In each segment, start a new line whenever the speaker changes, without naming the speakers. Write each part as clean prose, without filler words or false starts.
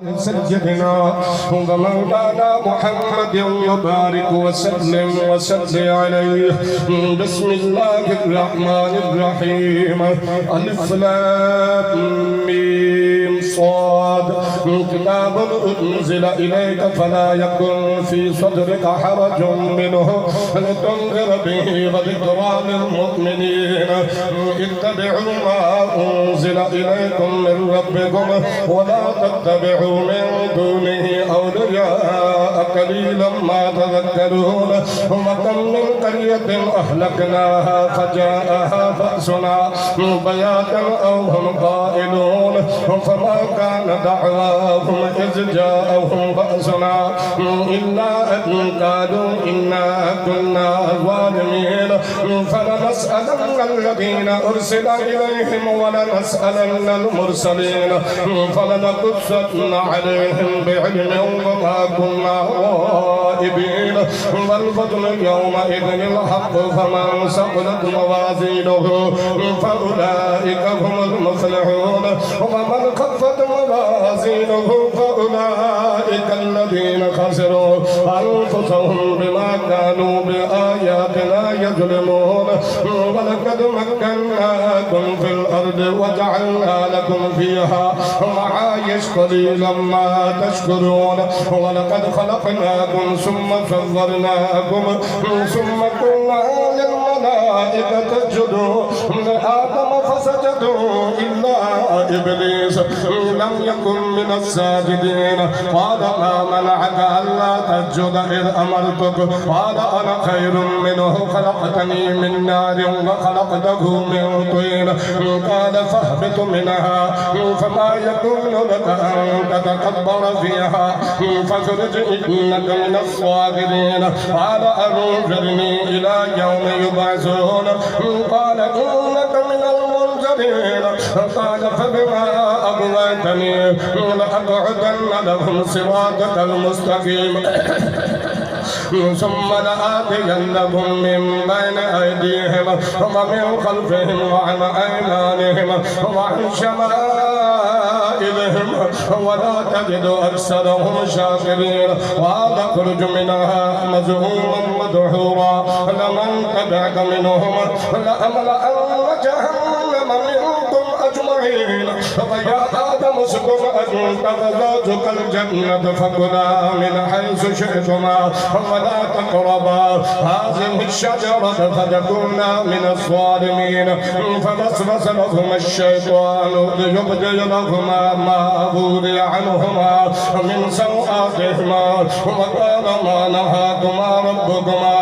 سيدنا ومولانا محمد وبارك وسلم عليه. بسم الله الرحمن الرحيم. ألف لام ميم صاد. كتاب أنزل إليك فلا يكن في صدرك حرج منه لتنذر به وذكرى للمؤمنين. اتبعوا ما أنزل إليكم من ربكم ولا تتبعوا من دونه أولياء قليلا ما تذكرون. وكم من قرية أهلكناها فجاءها بأسنا بياتا أو هم قائلون. فما كان دعواهم إذ جاءهم بأسنا إلا أن قالوا إنا كنا ظالمين. فلنسألن الذين أرسل إليهم ولنسألن المرسلين فلنقصن عليهم بعلم وما كنا غائبين. والفضل يومئذ الحق فمن ثقلت موازينه فأولئك هم المفلحون. ومن خفت موازينه فأولئك الذين خسروا أنفسهم بما كانوا بآياتنا يظلمون. ولقد مكناكم في الأرض وجعلنا لكم فيها معايش قليلا ما تشكرون. ولقد خلقناكم ثم صورناكم ثم قلنا للملائكة اسجدوا لآدم فسجدوا إلا إبليس لم يكن من الساجدين. قال ما منعك ألا تسجد إذ أمرتك؟ قال أنا خير منه خلقتني من نار وخلقته من طين. قال فاهبط منها فما يكون لك أن تتكبر فيها فاخرج إنك من الصاغرين. قال أنظرني إلى يوم يبعثون. قال إنك من المنذرين. قال فبما أغويتني لأقعدن لهم صراطك المستقيم ثم لآتينهم من بين أيديهم ومن خلفهم وعن أيمانهم وعن شمائلهم ولا تجد أكثرهم شاكرين. وتخرج منها مذءوما مدحورا. لمن تبعك منهم لأملأن جهنم منكم أجمعين. فيا آدم اسكن أنت وزوجك الجنة فكلا من حيث شئتما ولا تقربا هذه الشجرة فتكونا من الظالمين. فوسوس لهما الشيطان ليبدي لهما ما وري عنهما من سوآتهما وقال ما نهاكما ربكما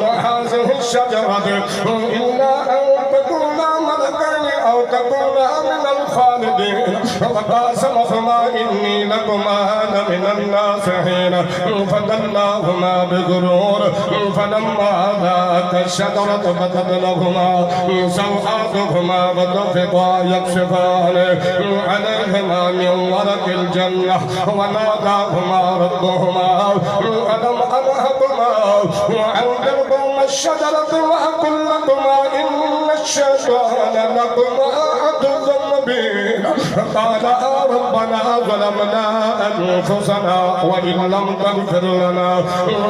عن هذه الشجرة إلا أن تكونا ملكين أو تكونا من الخالدين. فقاسمهما إني لكما لمن الناصحين. فدلاهما بغرور فلما ذاقا الشجرة بدت لهما سوآتهما وطفقا يكشفان عليهما من ورق الجنة. وناداهما ربهما ألم أنهكما عن تلكما الشجرة وأقل لكما إن الشيطان لكما عدو مبين. قال ربنا ظلمنا أنفسنا وإن لم تغفر لنا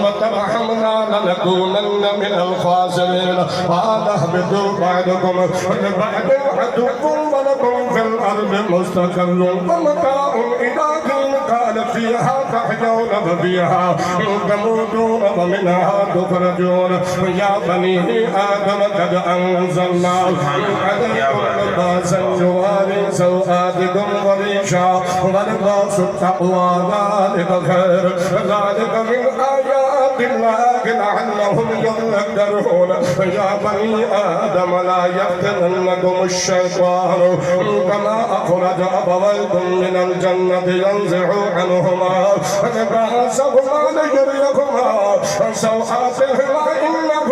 وترحمنا لنكونن من الخاسرين. قال اهبطوا بعضكم لبعض عدو ولكم في الأرض مستقر ومتاع إلى حين. قال فيها تحيون وفيها تموتون ومنها تخرجون. يا بني آدم قد أنزلنا عليكم لباسا يواري سوآتكم وريشا ولباس التقوى ذلك خير. ذلك من آيات الله لعلهم يذكرون. يا بني آدم لا يفتننكم الشيطان كما أخرج أبويكم من الجنة ينزع عنهما لباسهما ليريهما سوآتهما إنه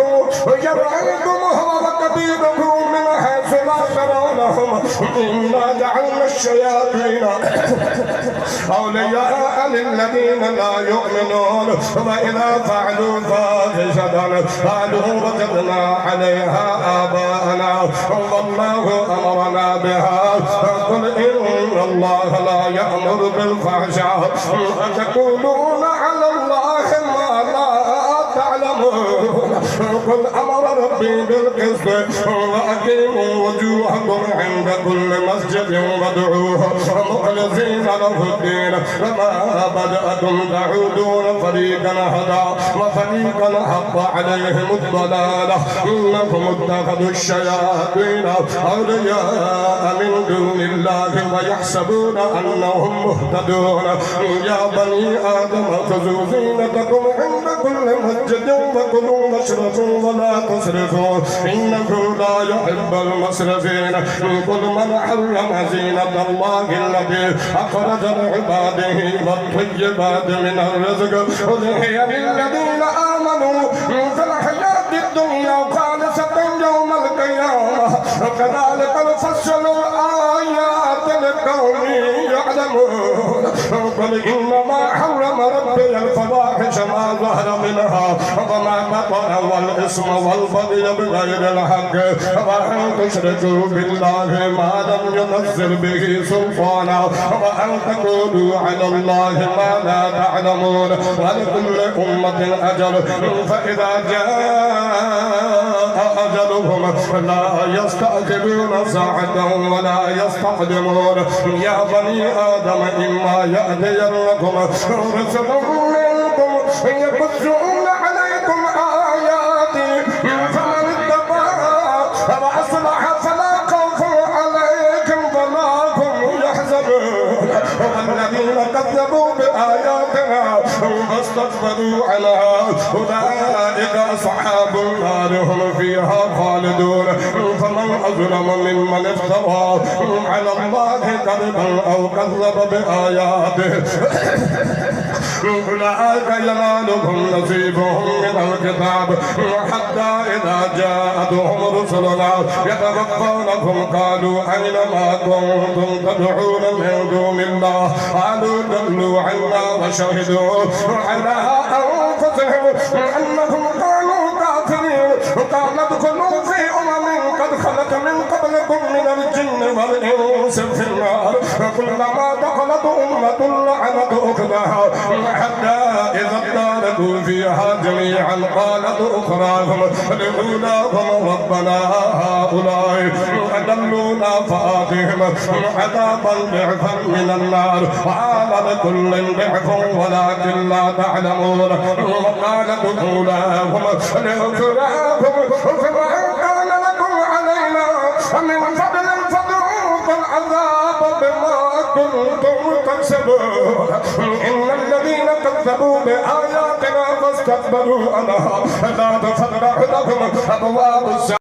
يرعاكم هو وقبيله من حيث لا يتواصلونهم إنا جعلنا الشياطين أولياء للذين لا يؤمنون وإذا فعلوا فاحشة قالوا وجدنا عليها آباءنا والله أمرنا بها قل إن الله لا يأمر بالفحشاء أتقولون على الله ما لا تعلمون قل أمر ربي بالقسط وأقيموا وجوهكم عند كل مسجد وادعوه مخلصين له الدين كما بدأتم تعودون فريقا هدى وفريقا حق عليهم الضلالة إنهم اتخذوا الشياطين أولياء من دون الله ويحسبون أنهم مهتدون يا بني آدم خذوا زينتكم عند كل مسجد وكلوا واشربوا ولا تسرفوا إنه لا يحب المسرفين قل من حرم زينة الله التي أخرج لعباده والطيبات من الرزق قل هي للذين آمنوا في الحياة الدنيا خالصة يوم القيامة وكذلك نفصل الآيات لقوم يعلمون قل إنما حرم ربي الفواحش ما ظهر منها وما بطن والإثم والبغي بغير الحق وأن تشركوا بالله ما لم ينزل به سلطانا وأن تقولوا على الله ما لا تعلمون ولكل أمة أجل فإذا جاء أجلهم لا يستأخرون ساعة ولا يستقدمون يا بني آدم إما يأتينكم رسل منكم يقصون عليكم آياتي فمن اتقى وأصلح فلا خوف عليكم ولا هم يحزنون والذين كذبوا بآياتنا واستكبروا عنها أولئك أصحاب النار هم فيها خالدون فمن أظلم ممن افترى على الله كذبا أو كذب بآياته أولئك ينالهم نصيبهم من الكتاب حتى إذا جاءتهم رسلنا يتوفونهم قالوا أين ما كنتم تدعون من دون الله قالوا ضلوا عنا وشهدوا على أنفسهم أنهم كانوا كافرين قال ادخلوا في قد خلت من قبلكم من الجن والإنس في النار كلما دخلت أمة لعنت أختها حتى إذا اداركوا فيها جميعا قالت أخراهم لأولاهم ربنا هؤلاء أضلونا فآتهم عذابا ضعفا من النار وقال لكل ضعف ولكن لا تعلمون وقالت أولاهم لأخراهم فما كان لكم علينا من فضل فذوقوا العذاب بما كنتم تكسبون إن الذين كذبوا بآياتنا واستكبروا عنها لا تفتح لهم أبواب السماء